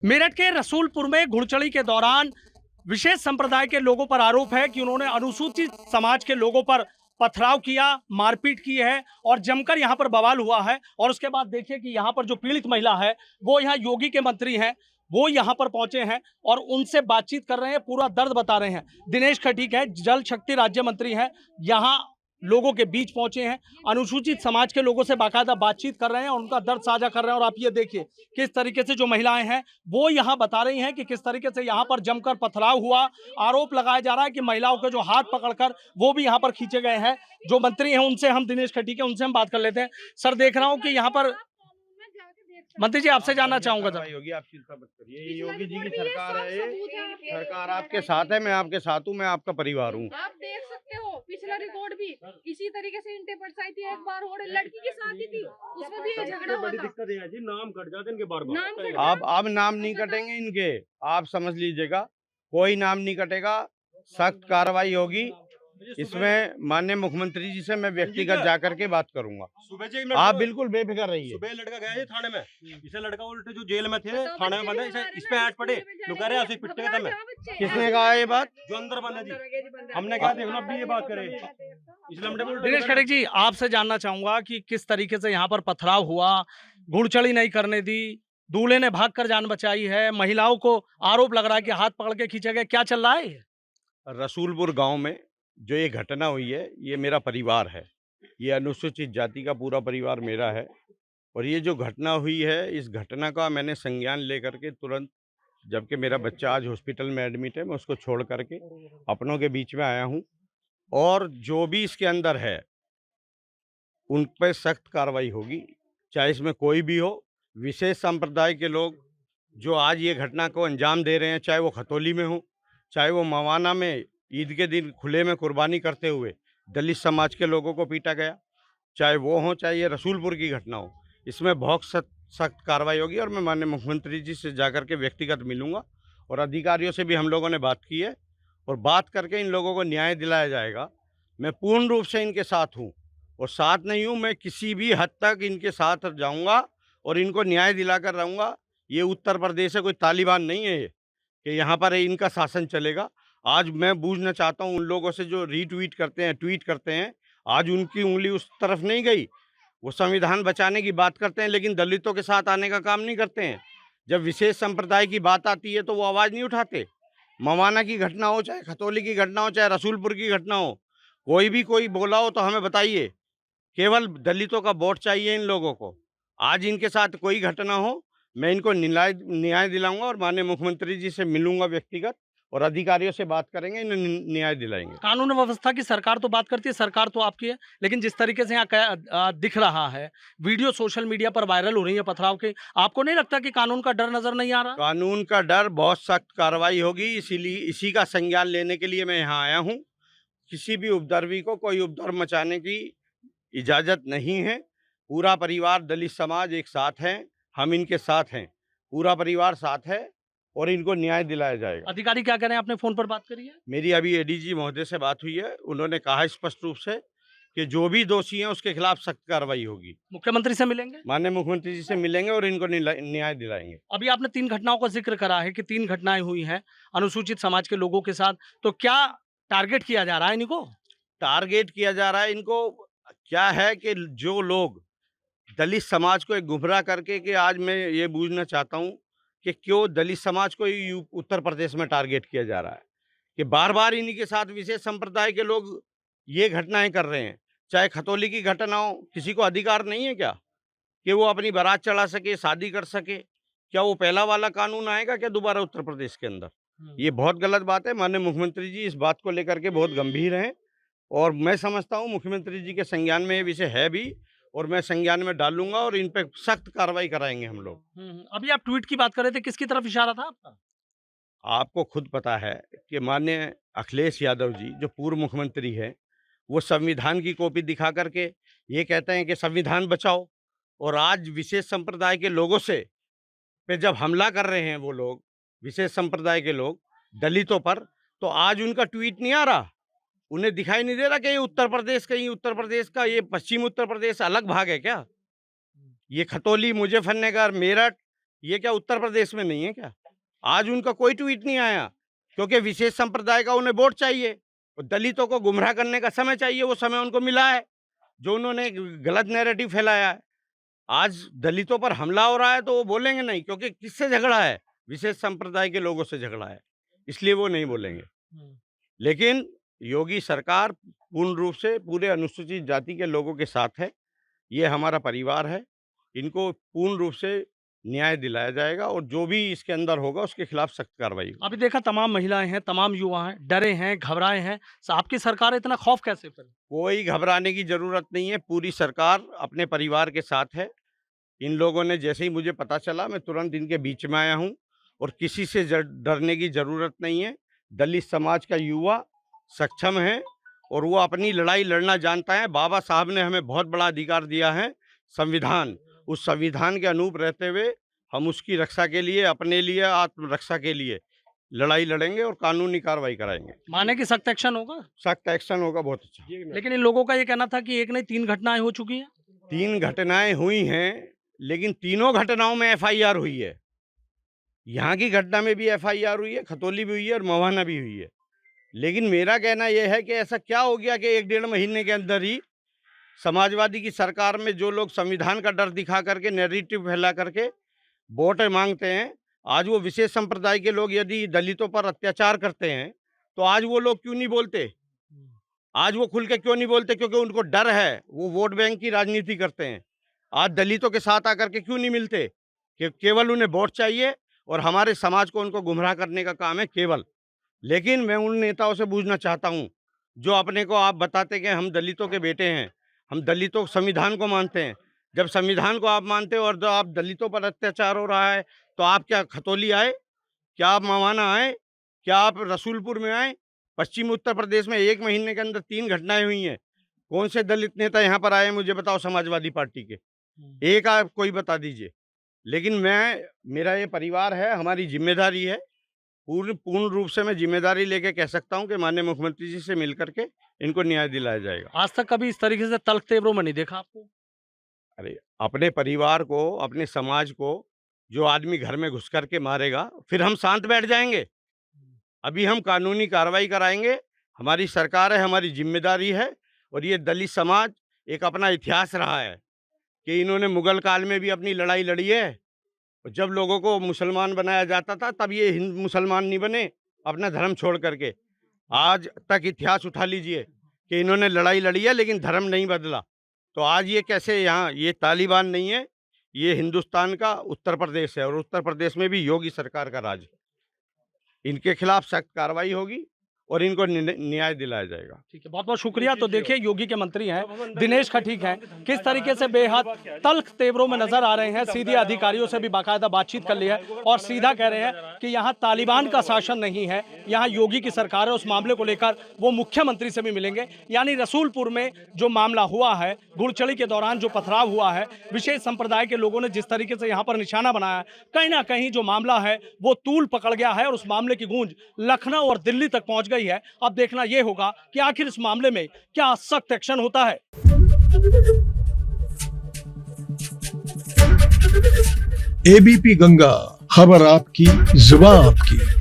मेरठ के रसूलपुर में घुड़चढ़ी के दौरान विशेष संप्रदाय के लोगों पर आरोप है कि उन्होंने अनुसूचित समाज के लोगों पर पथराव किया, मारपीट की है और जमकर यहां पर बवाल हुआ है। और उसके बाद देखिए कि यहां पर जो पीड़ित महिला है वो यहां योगी के मंत्री हैं, वो यहां पर पहुंचे हैं और उनसे बातचीत कर रहे हैं, पूरा दर्द बता रहे हैं। दिनेश खटीक है, जल शक्ति राज्य मंत्री हैं, यहाँ लोगों के बीच पहुंचे हैं, अनुसूचित समाज के लोगों से बाकायदा बातचीत कर रहे हैं और उनका दर्द साझा कर रहे हैं। और आप ये देखिए किस तरीके से जो महिलाएं हैं वो यहाँ बता रही हैं कि किस तरीके से यहाँ पर जमकर पथराव हुआ। आरोप लगाया जा रहा है कि महिलाओं के जो हाथ पकड़कर वो भी यहाँ पर खींचे गए हैं। जो मंत्री हैं उनसे हम, दिनेश खटीक है, उनसे हम बात कर लेते हैं। सर, देख रहा हूँ कि यहाँ पर मंत्री जी, आपसे जानना चाहूंगा सर। योगी, आप चिंता मत करिए, ये योगी जी की सरकार है। ये सरकार आपके साथ है, मैं आपके साथ हूँ, मैं आपका परिवार हूँ। आप देख सकते हो पिछला रिकॉर्ड भी इसी तरीके से इंटे परसाई थी, एक बार और लड़की की शादी थी, उसमें भी ये झगड़ा हुआ बड़ी था। दिक्कत है जी, नाम कट जाते इनके बार नाम बार। कट अब नाम नहीं कटेंगे इनके, आप समझ लीजिएगा, कोई नाम नहीं कटेगा, सख्त कार्रवाई होगी। इसमें माननीय मुख्यमंत्री जी से मैं व्यक्तिगत जाकर के बात करूंगा। सुबह आप बिल्कुल बेफिक्र रहिए। सुबह लड़का गया है थाने में, इसे लड़का उल्टे जो जेल में थे थाने में बंद है, इस पे ऐड पड़े लोग कह रहे हैं पिटते का मैं। किसने कहा ये बात? जो अंदर बंद है जी, हमने कहा देखो अब भी ये बात करे, इसलिए हमने बोला दिनेश खटीक जी, आपसे जानना चाहूंगा कि किस तरीके से यहाँ पर पथराव हुआ, घुड़चढ़ी नहीं करने दी, दूल्हे ने भागकर जान बचाई है, महिलाओं को आरोप लग रहा है कि हाथ पकड़ के खींचे गए, क्या चल रहा है ये? रसूलपुर गांव में जो ये घटना हुई है, ये मेरा परिवार है, ये अनुसूचित जाति का पूरा परिवार मेरा है। और ये जो घटना हुई है, इस घटना का मैंने संज्ञान लेकर के तुरंत, जबकि मेरा बच्चा आज हॉस्पिटल में एडमिट है, मैं उसको छोड़ करके अपनों के बीच में आया हूँ। और जो भी इसके अंदर है उन पर सख्त कार्रवाई होगी, चाहे इसमें कोई भी हो। विशेष संप्रदाय के लोग जो आज ये घटना को अंजाम दे रहे हैं, चाहे वो खतौली में हो, चाहे वो मवाना में ईद के दिन खुले में कुर्बानी करते हुए दलित समाज के लोगों को पीटा गया, चाहे वो हो, चाहे ये रसूलपुर की घटना हो, इसमें बहुत सख्त कार्रवाई होगी। और मैं माननीय मुख्यमंत्री जी से जाकर के व्यक्तिगत मिलूंगा और अधिकारियों से भी हम लोगों ने बात की है और बात करके इन लोगों को न्याय दिलाया जाएगा। मैं पूर्ण रूप से इनके साथ हूँ और साथ नहीं हूँ, मैं किसी भी हद तक इनके साथ जाऊँगा और इनको न्याय दिलाकर रहूँगा। ये उत्तर प्रदेश है, कोई तालिबान नहीं है ये कि यहाँ पर इनका शासन चलेगा। आज मैं पूछना चाहता हूँ उन लोगों से जो रीट्वीट करते हैं, ट्वीट करते हैं, आज उनकी उंगली उस तरफ नहीं गई। वो संविधान बचाने की बात करते हैं लेकिन दलितों के साथ आने का काम नहीं करते हैं। जब विशेष संप्रदाय की बात आती है तो वो आवाज़ नहीं उठाते। मवाना की घटना हो, चाहे खतौली की घटना हो, चाहे रसूलपुर की घटना हो, कोई बोला हो तो हमें बताइए। केवल दलितों का वोट चाहिए इन लोगों को। आज इनके साथ कोई घटना हो, मैं इनको न्याय दिलाऊंगा और माननीय मुख्यमंत्री जी से मिलूंगा व्यक्तिगत और अधिकारियों से बात करेंगे, इन्हें न्याय दिलाएंगे। कानून व्यवस्था की सरकार तो बात करती है, सरकार तो आपकी है, लेकिन जिस तरीके से यहाँ दिख रहा है, वीडियो सोशल मीडिया पर वायरल हो रही है पथराव के, आपको नहीं लगता कि कानून का डर नजर नहीं आ रहा? कानून का डर, बहुत सख्त कार्रवाई होगी, इसीलिए इसी का संज्ञान लेने के लिए मैं यहाँ आया हूँ। किसी भी उपद्रवी को कोई उपद्रव मचाने की इजाज़त नहीं है। पूरा परिवार दलित समाज एक साथ है, हम इनके साथ हैं, पूरा परिवार साथ है और इनको न्याय दिलाया जाएगा। अधिकारी क्या कह रहे हैं? आपने फोन पर बात करी है? मेरी अभी एडीजी महोदय से बात हुई है, उन्होंने कहा स्पष्ट रूप से कि जो भी दोषी हैं उसके खिलाफ सख्त कार्रवाई होगी। मुख्यमंत्री से मिलेंगे? माननीय मुख्यमंत्री जी से मिलेंगे और इनको न्याय दिलाएंगे। अभी आपने 3 घटनाओं का जिक्र करा है कि 3 घटनाएं हुई हैं अनुसूचित समाज के लोगों के साथ, तो क्या टारगेट किया जा रहा है इनको? टारगेट किया जा रहा है इनको, क्या है कि जो लोग दलित समाज को एक गुमराह करके, कि आज मैं ये बूझना चाहता हूँ कि क्यों दलित समाज को उत्तर प्रदेश में टारगेट किया जा रहा है, कि बार बार इन्हीं के साथ विशेष संप्रदाय के लोग ये घटनाएं कर रहे हैं। चाहे खतौली की घटना हो, किसी को अधिकार नहीं है क्या कि वो अपनी बारात चढ़ा सके, शादी कर सके? क्या वो पहला वाला कानून आएगा क्या दोबारा उत्तर प्रदेश के अंदर? ये बहुत गलत बात है। माननीय मुख्यमंत्री जी इस बात को लेकर के बहुत गंभीर हैं और मैं समझता हूँ मुख्यमंत्री जी के संज्ञान में ये विषय है भी और मैं संज्ञान में डालूंगा और इन पे सख्त कार्रवाई कराएंगे हम लोग। अभी आप ट्वीट की बात कर रहे थे, किसकी तरफ इशारा था आपका? आपको खुद पता है कि माननीय अखिलेश यादव जी जो पूर्व मुख्यमंत्री हैं, वो संविधान की कॉपी दिखा करके ये कहते हैं कि संविधान बचाओ, और आज विशेष संप्रदाय के लोगों से पे जब हमला कर रहे हैं वो लोग, विशेष संप्रदाय के लोग दलितों पर, तो आज उनका ट्वीट नहीं आ रहा। उन्हें दिखाई नहीं दे रहा कि ये उत्तर प्रदेश, कहीं उत्तर प्रदेश का, ये पश्चिम उत्तर प्रदेश अलग भाग है क्या? ये खतौली, मुजफ्फरनगर, मेरठ ये क्या उत्तर प्रदेश में नहीं है क्या? आज उनका कोई ट्वीट नहीं आया, क्योंकि विशेष संप्रदाय का उन्हें वोट चाहिए और दलितों को गुमराह करने का समय चाहिए। वो समय उनको मिला है, जो उन्होंने गलत नैरेटिव फैलाया है। आज दलितों पर हमला हो रहा है तो वो बोलेंगे नहीं, क्योंकि किससे झगड़ा है? विशेष संप्रदाय के लोगों से झगड़ा है, इसलिए वो नहीं बोलेंगे। लेकिन योगी सरकार पूर्ण रूप से पूरे अनुसूचित जाति के लोगों के साथ है। ये हमारा परिवार है, इनको पूर्ण रूप से न्याय दिलाया जाएगा और जो भी इसके अंदर होगा उसके खिलाफ सख्त कार्रवाई होगी। अभी देखा तमाम महिलाएं हैं, तमाम युवा हैं, डरे हैं, घबराए हैं। आपकी सरकार इतना खौफ कैसे पर? कोई घबराने की जरूरत नहीं है, पूरी सरकार अपने परिवार के साथ है। इन लोगों ने जैसे ही मुझे पता चला, मैं तुरंत इनके बीच में आया हूँ और किसी से डरने की जरूरत नहीं है। दलित समाज का युवा सक्षम है और वो अपनी लड़ाई लड़ना जानता है। बाबा साहब ने हमें बहुत बड़ा अधिकार दिया है, संविधान। उस संविधान के अनुरूप रहते हुए हम उसकी रक्षा के लिए, अपने लिए, आत्मरक्षा के लिए लड़ाई लड़ेंगे और कानूनी कार्रवाई कराएंगे। माने कि सख्त एक्शन होगा? सख्त एक्शन होगा, बहुत अच्छा। लेकिन इन लोगों का ये कहना था कि एक नहीं 3 घटनाएं हो चुकी हैं। 3 घटनाएं हुई हैं, लेकिन तीनों घटनाओं में FIR हुई है। यहाँ की घटना में भी FIR हुई है, खतौली भी हुई है और मवाना भी हुई है। लेकिन मेरा कहना यह है कि ऐसा क्या हो गया कि 1-1.5 महीने के अंदर ही समाजवादी की सरकार में जो लोग संविधान का डर दिखा करके, नैरेटिव फैला करके वोट मांगते हैं, आज वो विशेष संप्रदाय के लोग यदि दलितों पर अत्याचार करते हैं तो आज वो लोग क्यों नहीं बोलते? आज वो खुल के क्यों नहीं बोलते? क्योंकि उनको डर है, वो वोट बैंक की राजनीति करते हैं। आज दलितों के साथ आकर के क्यों नहीं मिलते? कि केवल उन्हें वोट चाहिए और हमारे समाज को उनको गुमराह करने का काम है केवल। लेकिन मैं उन नेताओं से पूछना चाहता हूं, जो अपने को आप बताते कि हम दलितों के बेटे हैं, हम दलितों संविधान को मानते हैं। जब संविधान को आप मानते हो और जो आप दलितों पर अत्याचार हो रहा है, तो आप क्या खतौली आए? क्या आप मवाना आए? क्या आप रसूलपुर में आए? पश्चिम उत्तर प्रदेश में 1 महीने के अंदर 3 घटनाएं हुई हैं। कौन से दलित नेता यहाँ पर आए मुझे बताओ, समाजवादी पार्टी के? एक आप कोई बता दीजिए। लेकिन मेरा ये परिवार है, हमारी जिम्मेदारी है, पूर्ण रूप से मैं जिम्मेदारी लेके कह सकता हूं कि माननीय मुख्यमंत्री जी से मिलकर के इनको न्याय दिलाया जाएगा। आज तक कभी इस तरीके से तल्ख तेवरों में नहीं देखा आपको? अरे अपने परिवार को, अपने समाज को जो आदमी घर में घुस करके मारेगा, फिर हम शांत बैठ जाएंगे? अभी हम कानूनी कार्रवाई कराएंगे। हमारी सरकार है, हमारी जिम्मेदारी है। और ये दलित समाज एक अपना इतिहास रहा है कि इन्होंने मुगल काल में भी अपनी लड़ाई लड़ी है। जब लोगों को मुसलमान बनाया जाता था तब ये हिंदू मुसलमान नहीं बने अपना धर्म छोड़ करके। आज तक इतिहास उठा लीजिए कि इन्होंने लड़ाई लड़ी है लेकिन धर्म नहीं बदला। तो आज ये कैसे यहाँ, ये तालिबान नहीं है, ये हिंदुस्तान का उत्तर प्रदेश है और उत्तर प्रदेश में भी योगी सरकार का राज है। इनके खिलाफ सख्त कार्रवाई होगी और इनको न्याय दिलाया जाएगा। ठीक है, बहुत बहुत शुक्रिया। तो देखिए, योगी के मंत्री हैं दिनेश खटीक हैं, किस तरीके से बेहद तल्ख तेवरों में नजर आ रहे हैं। सीधे अधिकारियों से भी बाकायदा बातचीत कर ली है और सीधा कह रहे हैं कि यहाँ तालिबान का शासन नहीं है, यहाँ योगी की सरकार है। उस मामले को लेकर वो मुख्यमंत्री से भी मिलेंगे। यानी रसूलपुर में जो मामला हुआ है, घुड़चढ़ी के दौरान जो पथराव हुआ है, विशेष संप्रदाय के लोगों ने जिस तरीके से यहाँ पर निशाना बनाया, कहीं ना कहीं जो मामला है वो तूल पकड़ गया है और उस मामले की गूंज लखनऊ और दिल्ली तक पहुंच गई है। अब देखना यह होगा कि आखिर इस मामले में क्या सख्त एक्शन होता है। एबीपी गंगा, खबर आपकी, जुबान आपकी।